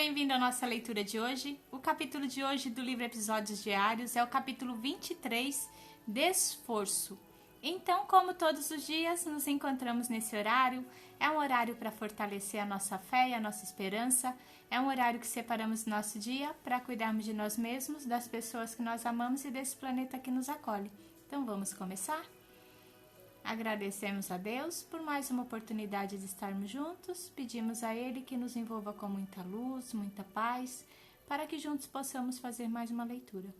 bem-vindo à nossa leitura de hoje. O capítulo de hoje do livro Episódios Diários é o capítulo 23, Desforço. Então, como todos os dias, nos encontramos nesse horário. É um horário para fortalecer a nossa fé e a nossa esperança. É um horário que separamos do nosso dia para cuidarmos de nós mesmos, das pessoas que nós amamos e desse planeta que nos acolhe. Então, vamos começar? Agradecemos a Deus por mais uma oportunidade de estarmos juntos, pedimos a Ele que nos envolva com muita luz, muita paz, para que juntos possamos fazer mais uma leitura.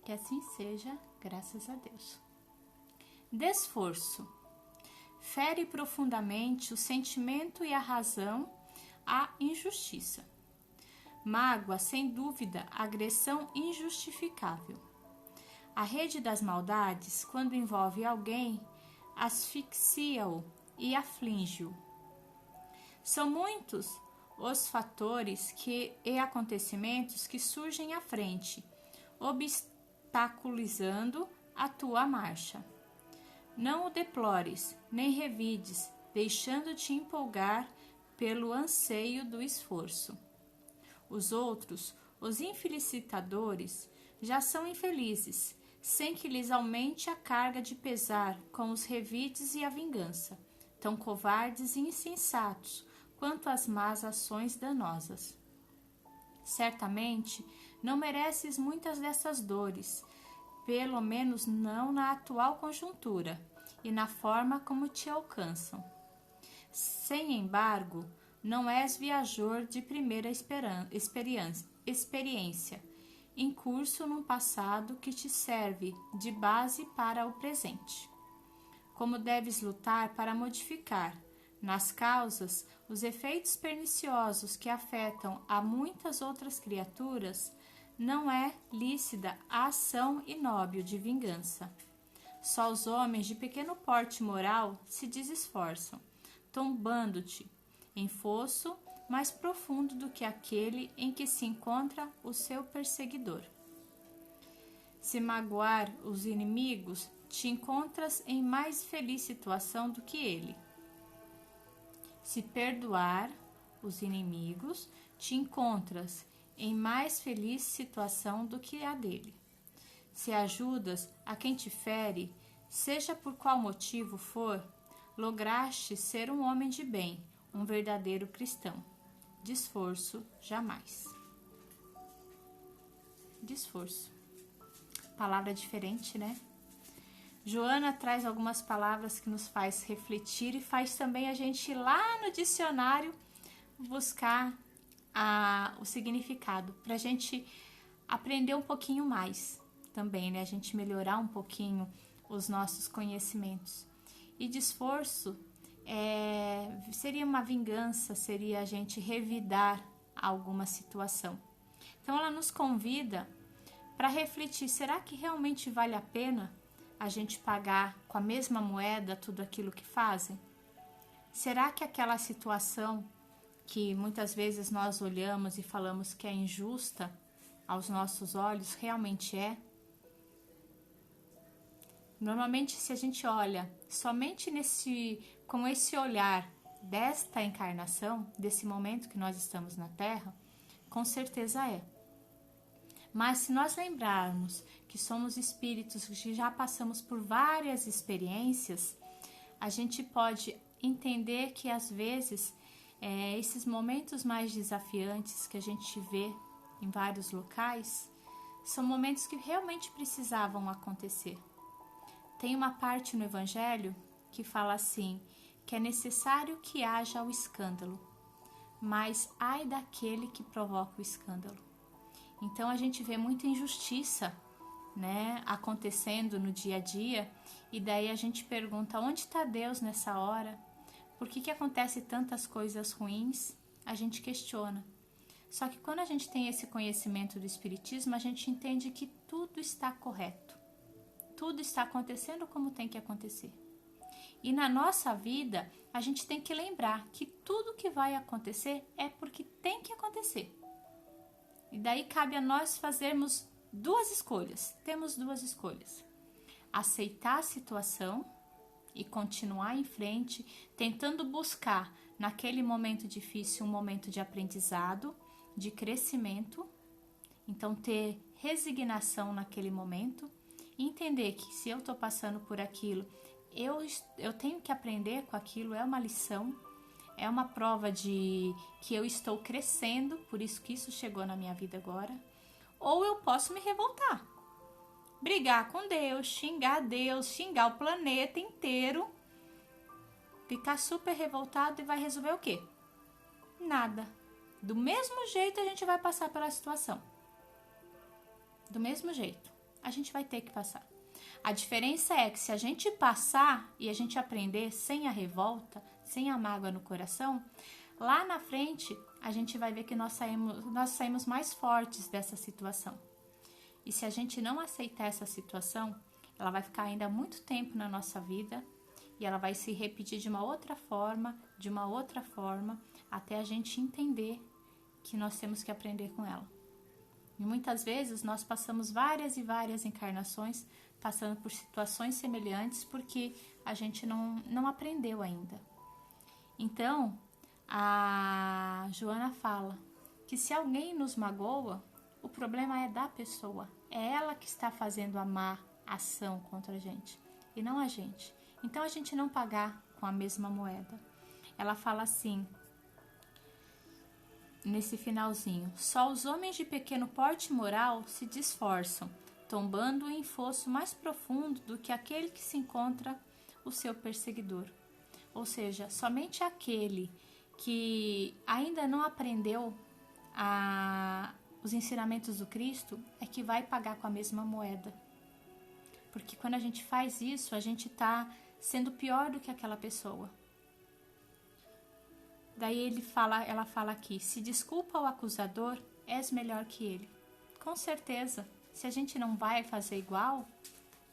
Que assim seja, graças a Deus. Desforço. Fere profundamente o sentimento e a razão à injustiça. Mágoa, sem dúvida, agressão injustificável. A rede das maldades, quando envolve alguém, asfixia-o e aflige-o. São muitos os fatores e acontecimentos que surgem à frente, obstaculizando a tua marcha. Não o deplores, nem revides, deixando-te empolgar pelo anseio do esforço. Os outros, os infelicitadores, já são infelizes, sem que lhes aumente a carga de pesar com os revides e a vingança, tão covardes e insensatos quanto as más ações danosas. Certamente não mereces muitas dessas dores, pelo menos não na atual conjuntura e na forma como te alcançam. Sem embargo, não és viajor de primeira experiência, em curso num passado que te serve de base para o presente. Como deves lutar para modificar, nas causas, os efeitos perniciosos que afetam a muitas outras criaturas, não é lícita a ação inóbil de vingança. Só os homens de pequeno porte moral se desesforçam, tombando-te em fosso mais profundo do que aquele em que se encontra o seu perseguidor. Se magoar os inimigos, te encontras em mais feliz situação do que ele. Se perdoar os inimigos, te encontras em mais feliz situação do que a dele. Se ajudas a quem te fere, seja por qual motivo for, lograste ser um homem de bem, um verdadeiro cristão. Desforço jamais. Desforço. Palavra diferente, né? Joana traz algumas palavras que nos faz refletir e faz também a gente ir lá no dicionário buscar o significado, para a gente aprender um pouquinho mais também, né? A gente melhorar um pouquinho os nossos conhecimentos. E desforço seria uma vingança, seria a gente revidar alguma situação. Então ela nos convida para refletir, será que realmente vale a pena a gente pagar com a mesma moeda tudo aquilo que fazem? Será que aquela situação que muitas vezes nós olhamos e falamos que é injusta aos nossos olhos, realmente é? Normalmente, se a gente olha somente com esse olhar desta encarnação, desse momento que nós estamos na Terra, com certeza é. Mas se nós lembrarmos que somos espíritos que já passamos por várias experiências, a gente pode entender que às vezes esses momentos mais desafiantes que a gente vê em vários locais são momentos que realmente precisavam acontecer. Tem uma parte no Evangelho que fala assim, que é necessário que haja o escândalo, mas ai daquele que provoca o escândalo. Então a gente vê muita injustiça, né, acontecendo no dia a dia, e daí a gente pergunta, onde está Deus nessa hora? Por que acontece tantas coisas ruins? A gente questiona. Só que quando a gente tem esse conhecimento do Espiritismo, a gente entende que tudo está correto. Tudo está acontecendo como tem que acontecer. E na nossa vida, a gente tem que lembrar que tudo que vai acontecer é porque tem que acontecer. E daí cabe a nós fazermos duas escolhas. Temos duas escolhas. Aceitar a situação e continuar em frente, tentando buscar naquele momento difícil um momento de aprendizado, de crescimento. Então, ter resignação naquele momento, entender que se eu estou passando por aquilo, eu tenho que aprender com aquilo, é uma lição, é uma prova de que eu estou crescendo, por isso que isso chegou na minha vida agora. Ou eu posso me revoltar, brigar com Deus, xingar o planeta inteiro, ficar super revoltado e vai resolver o quê? Nada. Do mesmo jeito a gente vai passar pela situação. Do mesmo jeito, a gente vai ter que passar. A diferença é que se a gente passar e a gente aprender sem a revolta, sem a mágoa no coração, lá na frente a gente vai ver que nós saímos mais fortes dessa situação. E se a gente não aceitar essa situação, ela vai ficar ainda muito tempo na nossa vida e ela vai se repetir de uma outra forma, até a gente entender que nós temos que aprender com ela. E muitas vezes nós passamos várias e várias encarnações passando por situações semelhantes porque a gente não aprendeu ainda. Então, a Joana fala que se alguém nos magoa, o problema é da pessoa. É ela que está fazendo a má ação contra a gente e não a gente. Então, a gente não pagar com a mesma moeda. Ela fala assim, nesse finalzinho: só os homens de pequeno porte moral se desforçam, tombando em fosso mais profundo do que aquele que se encontra o seu perseguidor. Ou seja, somente aquele que ainda não aprendeu os ensinamentos do Cristo é que vai pagar com a mesma moeda. Porque quando a gente faz isso, a gente está sendo pior do que aquela pessoa. Daí ela fala aqui: se desculpa o acusador, és melhor que ele. Com certeza, se a gente não vai fazer igual,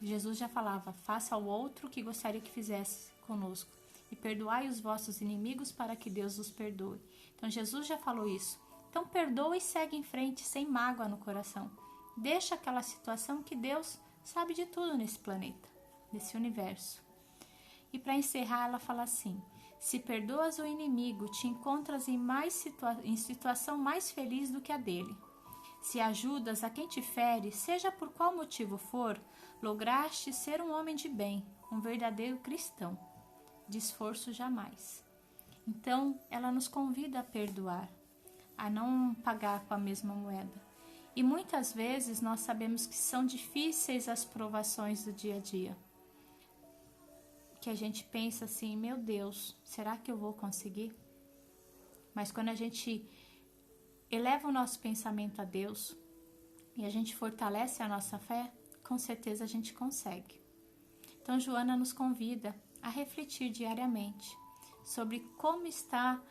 Jesus já falava: faça ao outro o que gostaria que fizesse conosco, e perdoai os vossos inimigos para que Deus os perdoe. Então Jesus já falou isso. Então perdoa e segue em frente, sem mágoa no coração. Deixa aquela situação, que Deus sabe de tudo nesse planeta, nesse universo. E para encerrar, ela fala assim: se perdoas o inimigo, te encontras em situação mais feliz do que a dele. Se ajudas a quem te fere, seja por qual motivo for, lograste ser um homem de bem, um verdadeiro cristão. De esforço jamais. Então, ela nos convida a perdoar, a não pagar com a mesma moeda. E muitas vezes nós sabemos que são difíceis as provações do dia a dia. Que a gente pensa assim: meu Deus, será que eu vou conseguir? Mas quando a gente eleva o nosso pensamento a Deus e a gente fortalece a nossa fé, com certeza a gente consegue. Então, Joana nos convida a refletir diariamente sobre como está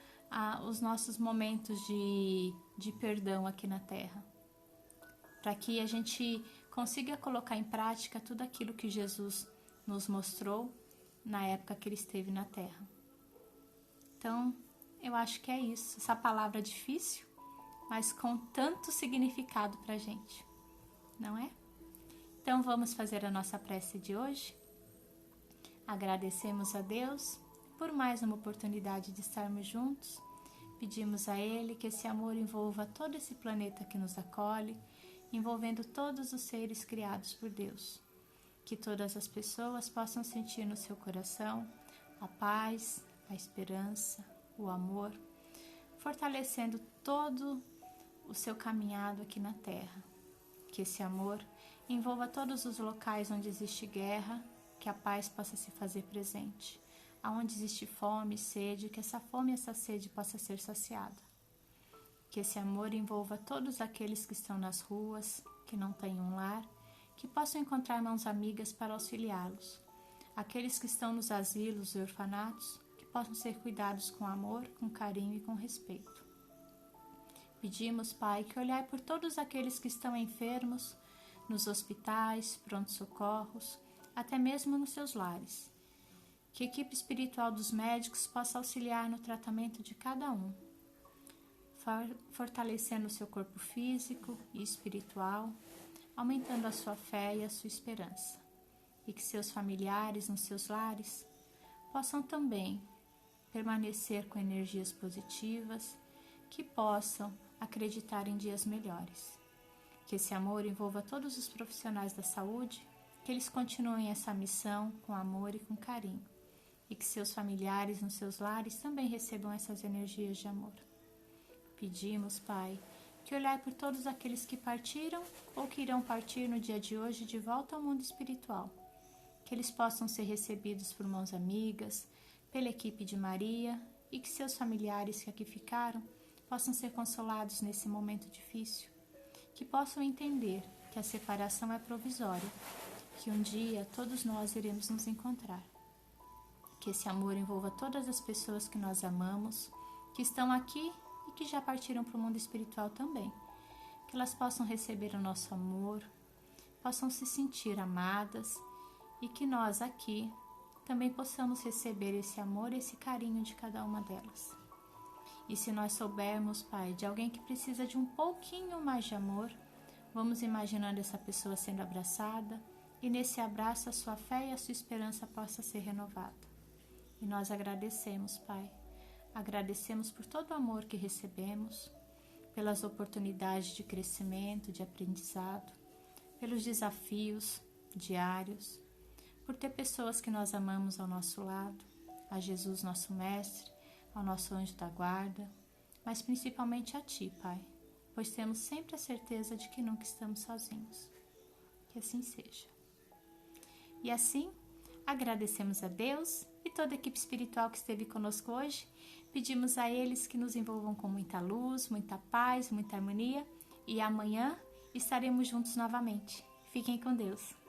os nossos momentos de perdão aqui na Terra, para que a gente consiga colocar em prática tudo aquilo que Jesus nos mostrou na época que ele esteve na Terra. Então, eu acho que é isso. Essa palavra é difícil, mas com tanto significado para a gente, não é? Então, vamos fazer a nossa prece de hoje? Agradecemos a Deus por mais uma oportunidade de estarmos juntos. Pedimos a Ele que esse amor envolva todo esse planeta que nos acolhe, envolvendo todos os seres criados por Deus. Que todas as pessoas possam sentir no seu coração a paz, a esperança, o amor, fortalecendo todo o seu caminhado aqui na Terra. Que esse amor envolva todos os locais onde existe guerra, que a paz possa se fazer presente. Aonde existe fome e sede, que essa fome e essa sede possa ser saciada. Que esse amor envolva todos aqueles que estão nas ruas, que não têm um lar, que possam encontrar mãos amigas para auxiliá-los. Aqueles que estão nos asilos e orfanatos, que possam ser cuidados com amor, com carinho e com respeito. Pedimos, Pai, que olhai por todos aqueles que estão enfermos, nos hospitais, prontos-socorros, até mesmo nos seus lares. Que a equipe espiritual dos médicos possa auxiliar no tratamento de cada um, fortalecendo o seu corpo físico e espiritual, aumentando a sua fé e a sua esperança. E que seus familiares nos seus lares possam também permanecer com energias positivas, que possam acreditar em dias melhores. Que esse amor envolva todos os profissionais da saúde, que eles continuem essa missão com amor e com carinho, e que seus familiares nos seus lares também recebam essas energias de amor. Pedimos, Pai, que olhai por todos aqueles que partiram ou que irão partir no dia de hoje de volta ao mundo espiritual, que eles possam ser recebidos por mãos amigas, pela equipe de Maria, e que seus familiares que aqui ficaram possam ser consolados nesse momento difícil, que possam entender que a separação é provisória, que um dia todos nós iremos nos encontrar. Que esse amor envolva todas as pessoas que nós amamos, que estão aqui e que já partiram para o mundo espiritual também. Que elas possam receber o nosso amor, possam se sentir amadas e que nós aqui também possamos receber esse amor e esse carinho de cada uma delas. E se nós soubermos, Pai, de alguém que precisa de um pouquinho mais de amor, vamos imaginando essa pessoa sendo abraçada e nesse abraço a sua fé e a sua esperança possa ser renovada. E nós agradecemos, Pai. Agradecemos por todo o amor que recebemos, pelas oportunidades de crescimento, de aprendizado, pelos desafios diários, por ter pessoas que nós amamos ao nosso lado, a Jesus, nosso Mestre, ao nosso anjo da guarda, mas principalmente a Ti, Pai, pois temos sempre a certeza de que nunca estamos sozinhos. Que assim seja. E assim, agradecemos a Deus e toda a equipe espiritual que esteve conosco hoje. Pedimos a eles que nos envolvam com muita luz, muita paz, muita harmonia. E amanhã estaremos juntos novamente. Fiquem com Deus.